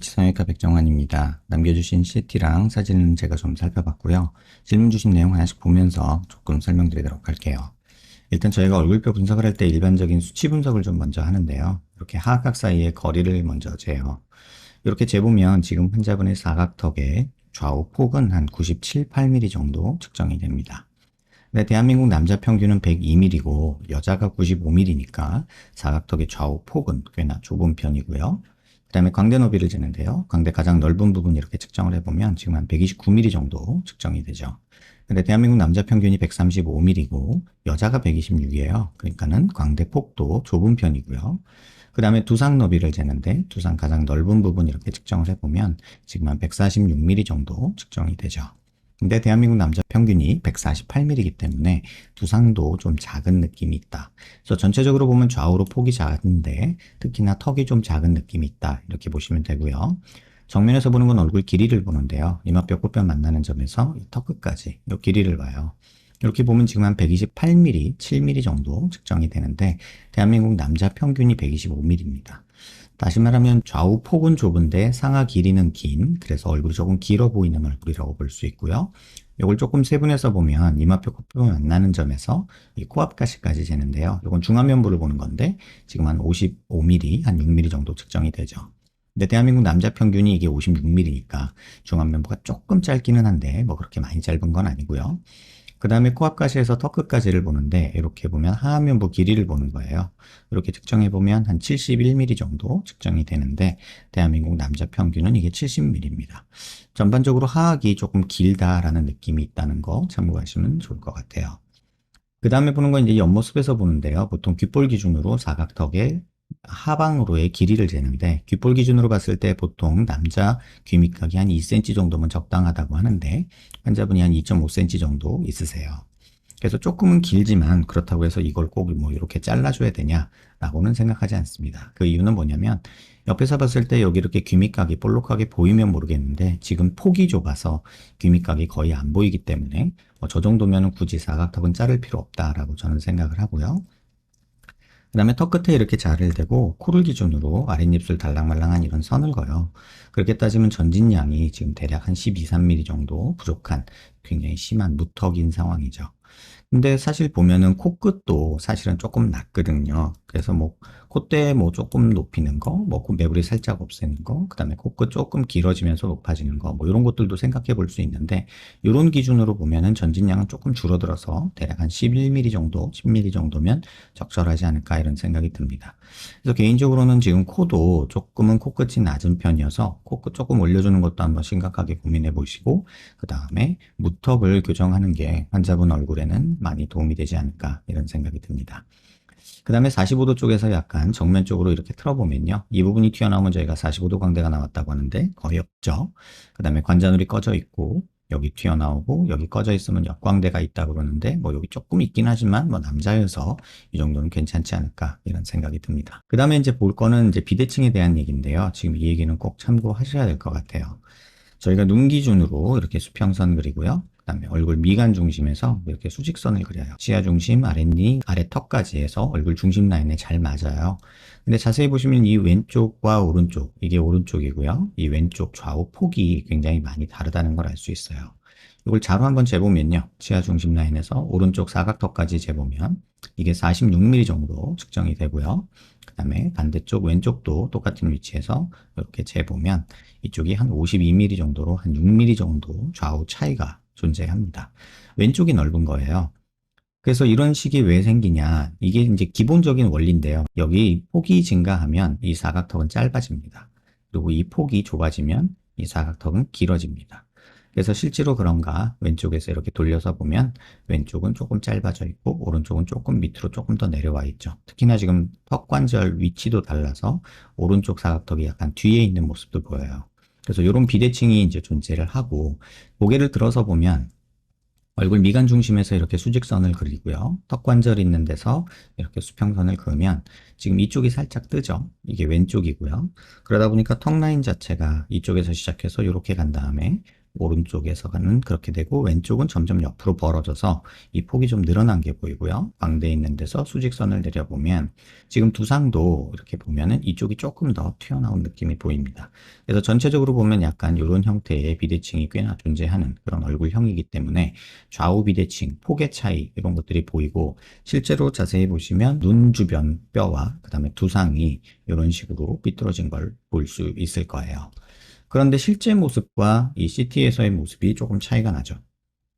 H성형외과 백정환입니다. 남겨주신 CT랑 사진은 제가 좀 살펴봤고요. 질문 주신 내용 하나씩 보면서 조금 설명드리도록 할게요. 일단 저희가 얼굴뼈 분석을 할 때 일반적인 수치 분석을 좀 먼저 하는데요. 이렇게 하악각 사이의 거리를 먼저 재요. 이렇게 재보면 지금 환자분의 사각턱의 좌우 폭은 한 97, 8mm 정도 측정이 됩니다. 근데 대한민국 남자 평균은 102mm고 여자가 95mm니까 사각턱의 좌우 폭은 꽤나 좁은 편이고요. 그 다음에 광대 너비를 재는데요. 광대 가장 넓은 부분 이렇게 측정을 해보면 지금 한 129mm 정도 측정이 되죠. 근데 대한민국 남자 평균이 135mm고 여자가 126이에요. 그러니까는 광대 폭도 좁은 편이고요. 그 다음에 두상 너비를 재는데 두상 가장 넓은 부분 이렇게 측정을 해보면 지금 한 146mm 정도 측정이 되죠. 근데 대한민국 남자 평균이 148mm이기 때문에 두상도 좀 작은 느낌이 있다. 그래서 전체적으로 보면 좌우로 폭이 작은데 특히나 턱이 좀 작은 느낌이 있다. 이렇게 보시면 되고요. 정면에서 보는 건 얼굴 길이를 보는데요. 이마뼈 코뼈 만나는 점에서 이 턱 끝까지 이 길이를 봐요. 이렇게 보면 지금 한 128mm, 7mm 정도 측정이 되는데 대한민국 남자 평균이 125mm입니다. 다시 말하면 좌우 폭은 좁은데 상하 길이는 긴, 그래서 얼굴이 조금 길어 보이는 얼굴이라고 볼 수 있고요. 이걸 조금 세분해서 보면 이마뼈 코뼈 만나는 점에서 이 코앞가시까지 재는데요. 이건 중안면부를 보는 건데 지금 한 55mm, 한 6mm 정도 측정이 되죠. 근데 대한민국 남자 평균이 이게 56mm니까 중안면부가 조금 짧기는 한데 뭐 그렇게 많이 짧은 건 아니고요. 그 다음에 코앞가시에서 턱 끝까지를 보는데 이렇게 보면 하안면부 길이를 보는 거예요. 이렇게 측정해 보면 한 71mm 정도 측정이 되는데 대한민국 남자 평균은 이게 70mm입니다. 전반적으로 하악이 조금 길다라는 느낌이 있다는 거 참고하시면 좋을 것 같아요. 그 다음에 보는 건 이제 옆모습에서 보는데요. 보통 귓볼 기준으로 사각턱의 하방으로의 길이를 재는데 귓볼 기준으로 봤을 때 보통 남자 귀 밑각이 한 2cm 정도면 적당하다고 하는데 환자분이 한 2.5cm 정도 있으세요. 그래서 조금은 길지만 그렇다고 해서 이걸 꼭 뭐 이렇게 잘라줘야 되냐라고는 생각하지 않습니다. 그 이유는 뭐냐면 옆에서 봤을 때 여기 이렇게 귀 밑각이 볼록하게 보이면 모르겠는데 지금 폭이 좁아서 귀 밑각이 거의 안 보이기 때문에 저 정도면 굳이 사각턱은 자를 필요 없다라고 저는 생각을 하고요. 그 다음에 턱 끝에 이렇게 자를 대고 코를 기준으로 아랫입술 달랑말랑한 이런 선을 그어요. 그렇게 따지면 전진량이 지금 대략 한 12, 3mm 정도 부족한 굉장히 심한 무턱인 상황이죠. 근데 사실 보면은 코끝도 사실은 조금 낮거든요. 그래서 뭐 콧대 뭐 조금 높이는 거, 뭐 매부리 살짝 없애는 거, 그 다음에 코끝 조금 길어지면서 높아지는 거, 뭐 이런 것들도 생각해 볼 수 있는데 이런 기준으로 보면은 전진량은 조금 줄어들어서 대략 한 11mm 정도, 10mm 정도면 적절하지 않을까 이런 생각이 듭니다. 그래서 개인적으로는 지금 코도 조금은 코끝이 낮은 편이어서 코끝 조금 올려주는 것도 한번 심각하게 고민해 보시고 그 다음에 무턱을 교정하는 게 환자분 얼굴에는 많이 도움이 되지 않을까 이런 생각이 듭니다. 그 다음에 45도 쪽에서 약간 정면 쪽으로 이렇게 틀어보면요. 이 부분이 튀어나오면 저희가 45도 광대가 나왔다고 하는데 거의 없죠. 그 다음에 관자놀이 꺼져 있고 여기 튀어나오고 여기 꺼져 있으면 역광대가 있다고 그러는데 뭐 여기 조금 있긴 하지만 뭐 남자여서 이 정도는 괜찮지 않을까 이런 생각이 듭니다. 그 다음에 이제 볼 거는 이제 비대칭에 대한 얘기인데요. 지금 이 얘기는 꼭 참고하셔야 될 것 같아요. 저희가 눈 기준으로 이렇게 수평선 그리고요. 그 다음에 얼굴 미간 중심에서 이렇게 수직선을 그려요. 치아 중심, 아랫니, 아래턱까지 해서 얼굴 중심 라인에 잘 맞아요. 근데 자세히 보시면 이 왼쪽과 오른쪽, 이게 오른쪽이고요. 이 왼쪽 좌우 폭이 굉장히 많이 다르다는 걸 알 수 있어요. 이걸 자로 한번 재보면요. 치아 중심 라인에서 오른쪽 사각턱까지 재보면 이게 46mm 정도 측정이 되고요. 그 다음에 반대쪽 왼쪽도 똑같은 위치에서 이렇게 재보면 이쪽이 한 52mm 정도로 한 6mm 정도 좌우 차이가 존재합니다. 왼쪽이 넓은 거예요. 그래서 이런 식이 왜 생기냐. 이게 이제 기본적인 원리인데요. 여기 폭이 증가하면 이 사각턱은 짧아집니다. 그리고 이 폭이 좁아지면 이 사각턱은 길어집니다. 그래서 실제로 그런가 왼쪽에서 이렇게 돌려서 보면 왼쪽은 조금 짧아져 있고 오른쪽은 조금 밑으로 조금 더 내려와 있죠. 특히나 지금 턱 관절 위치도 달라서 오른쪽 사각턱이 약간 뒤에 있는 모습도 보여요. 그래서 이런 비대칭이 이제 존재를 하고 고개를 들어서 보면 얼굴 미간 중심에서 이렇게 수직선을 그리고요. 턱 관절 있는 데서 이렇게 수평선을 그으면 지금 이쪽이 살짝 뜨죠. 이게 왼쪽이고요. 그러다 보니까 턱 라인 자체가 이쪽에서 시작해서 이렇게 간 다음에 오른쪽에서는 그렇게 되고 왼쪽은 점점 옆으로 벌어져서 이 폭이 좀 늘어난 게 보이고요. 광대에 있는 데서 수직선을 내려보면 지금 두상도 이렇게 보면은 이쪽이 조금 더 튀어나온 느낌이 보입니다. 그래서 전체적으로 보면 약간 이런 형태의 비대칭이 꽤나 존재하는 그런 얼굴형이기 때문에 좌우 비대칭, 폭의 차이 이런 것들이 보이고 실제로 자세히 보시면 눈 주변 뼈와 그 다음에 두상이 이런 식으로 삐뚤어진 걸 볼 수 있을 거예요. 그런데 실제 모습과 이 CT에서의 모습이 조금 차이가 나죠.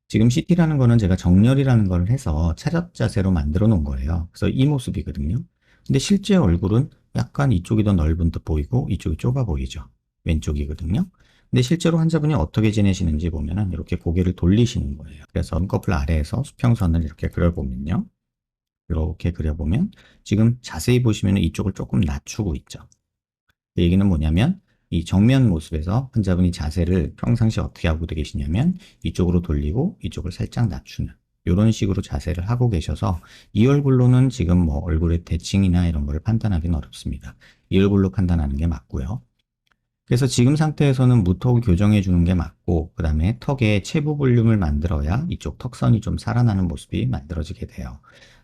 지금 CT라는 거는 제가 정렬이라는 걸 해서 차렷 자세로 만들어 놓은 거예요. 그래서 이 모습이거든요. 근데 실제 얼굴은 약간 이쪽이 더 넓은 듯 보이고 이쪽이 좁아 보이죠. 왼쪽이거든요. 근데 실제로 환자분이 어떻게 지내시는지 보면은 이렇게 고개를 돌리시는 거예요. 그래서 눈꺼풀 아래에서 수평선을 이렇게 그려보면요. 이렇게 그려보면 지금 자세히 보시면 이쪽을 조금 낮추고 있죠. 그 얘기는 뭐냐면 이 정면 모습에서 환자분이 자세를 평상시 어떻게 하고 계시냐면 이쪽으로 돌리고 이쪽을 살짝 낮추는 이런 식으로 자세를 하고 계셔서 이 얼굴로는 지금 뭐 얼굴의 대칭이나 이런 거를 판단하기는 어렵습니다. 이 얼굴로 판단하는 게 맞고요. 그래서 지금 상태에서는 무턱을 교정해 주는 게 맞고 그 다음에 턱에 체부 볼륨을 만들어야 이쪽 턱선이 좀 살아나는 모습이 만들어지게 돼요.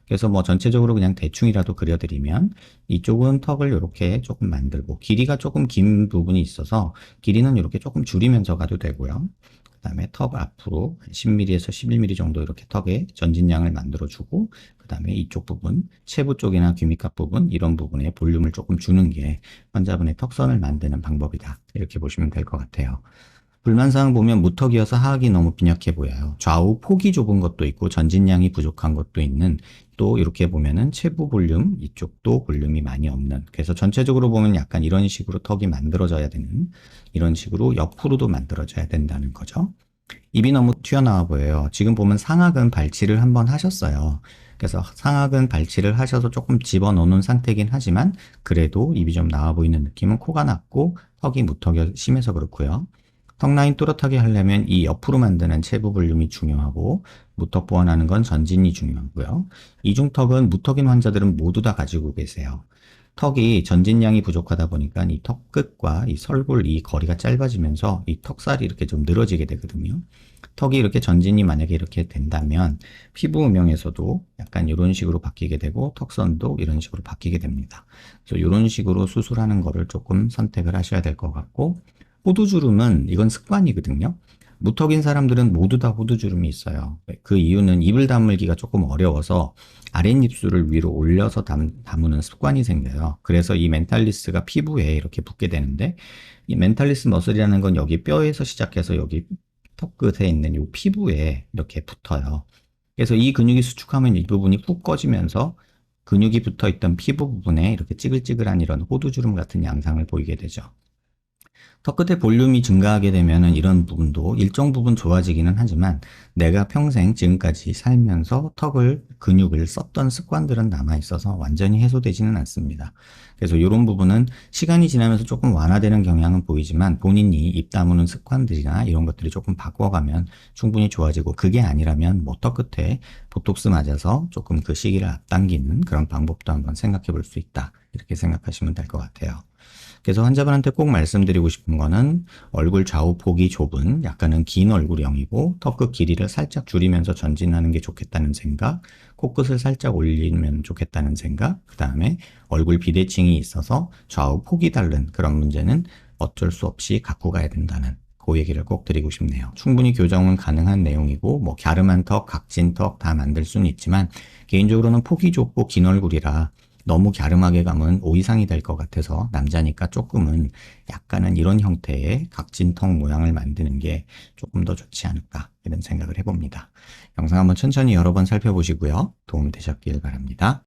그래서 뭐 전체적으로 그냥 대충이라도 그려드리면 이쪽은 턱을 이렇게 조금 만들고 길이가 조금 긴 부분이 있어서 길이는 이렇게 조금 줄이면서 가도 되고요. 그 다음에 턱 앞으로 10mm에서 11mm 정도 이렇게 턱에 전진량을 만들어주고 그 다음에 이쪽 부분, 체부 쪽이나 귀밑값 부분 이런 부분에 볼륨을 조금 주는 게 환자분의 턱선을 만드는 방법이다. 이렇게 보시면 될 것 같아요. 불만사항 보면 무턱이어서 하악이 너무 빈약해 보여요. 좌우 폭이 좁은 것도 있고 전진량이 부족한 것도 있는 또 이렇게 보면은 체부 볼륨 이쪽도 볼륨이 많이 없는 그래서 전체적으로 보면 약간 이런 식으로 턱이 만들어져야 되는 이런 식으로 옆으로도 만들어져야 된다는 거죠. 입이 너무 튀어나와 보여요. 지금 보면 상악은 발치를 한번 하셨어요. 그래서 상악은 발치를 하셔서 조금 집어넣는 상태이긴 하지만 그래도 입이 좀 나와 보이는 느낌은 코가 낮고 턱이 무턱이 심해서 그렇고요. 턱 라인 또렷하게 하려면 이 옆으로 만드는 체부 볼륨이 중요하고 무턱 보완하는 건 전진이 중요하고요. 이중턱은 무턱인 환자들은 모두 다 가지고 계세요. 턱이 전진량이 부족하다 보니까 이 턱 끝과 이 설골 이 거리가 짧아지면서 이 턱살이 이렇게 좀 늘어지게 되거든요. 턱이 이렇게 전진이 만약에 이렇게 된다면 피부 음영에서도 약간 이런 식으로 바뀌게 되고 턱선도 이런 식으로 바뀌게 됩니다. 그래서 이런 식으로 수술하는 거를 조금 선택을 하셔야 될 것 같고 호두주름은 이건 습관이거든요. 무턱인 사람들은 모두 다 호두주름이 있어요. 그 이유는 입을 다물기가 조금 어려워서 아랫입술을 위로 올려서 다무는 습관이 생겨요. 그래서 이 멘탈리스가 피부에 이렇게 붙게 되는데 이 멘탈리스 머슬이라는 건 여기 뼈에서 시작해서 여기 턱 끝에 있는 이 피부에 이렇게 붙어요. 그래서 이 근육이 수축하면 이 부분이 훅 꺼지면서 근육이 붙어 있던 피부 부분에 이렇게 찌글찌글한 이런 호두주름 같은 양상을 보이게 되죠. 턱 끝에 볼륨이 증가하게 되면은 이런 부분도 일정 부분 좋아지기는 하지만 내가 평생 지금까지 살면서 근육을 썼던 습관들은 남아있어서 완전히 해소되지는 않습니다. 그래서 이런 부분은 시간이 지나면서 조금 완화되는 경향은 보이지만 본인이 입 다무는 습관들이나 이런 것들이 조금 바꿔가면 충분히 좋아지고 그게 아니라면 뭐 턱 끝에 보톡스 맞아서 조금 그 시기를 앞당기는 그런 방법도 한번 생각해 볼 수 있다. 이렇게 생각하시면 될 것 같아요. 그래서 환자분한테 꼭 말씀드리고 싶은 거는 얼굴 좌우 폭이 좁은 약간은 긴 얼굴형이고 턱끝 길이를 살짝 줄이면서 전진하는 게 좋겠다는 생각, 코끝을 살짝 올리면 좋겠다는 생각, 그 다음에 얼굴 비대칭이 있어서 좌우 폭이 다른 그런 문제는 어쩔 수 없이 갖고 가야 된다는 그 얘기를 꼭 드리고 싶네요. 충분히 교정은 가능한 내용이고 뭐 갸름한 턱, 각진 턱 다 만들 수는 있지만 개인적으로는 폭이 좁고 긴 얼굴이라 너무 갸름하게 가면 오이상이 될 것 같아서 남자니까 조금은 약간은 이런 형태의 각진 턱 모양을 만드는 게 조금 더 좋지 않을까 이런 생각을 해봅니다. 영상 한번 천천히 여러 번 살펴보시고요. 도움 되셨길 바랍니다.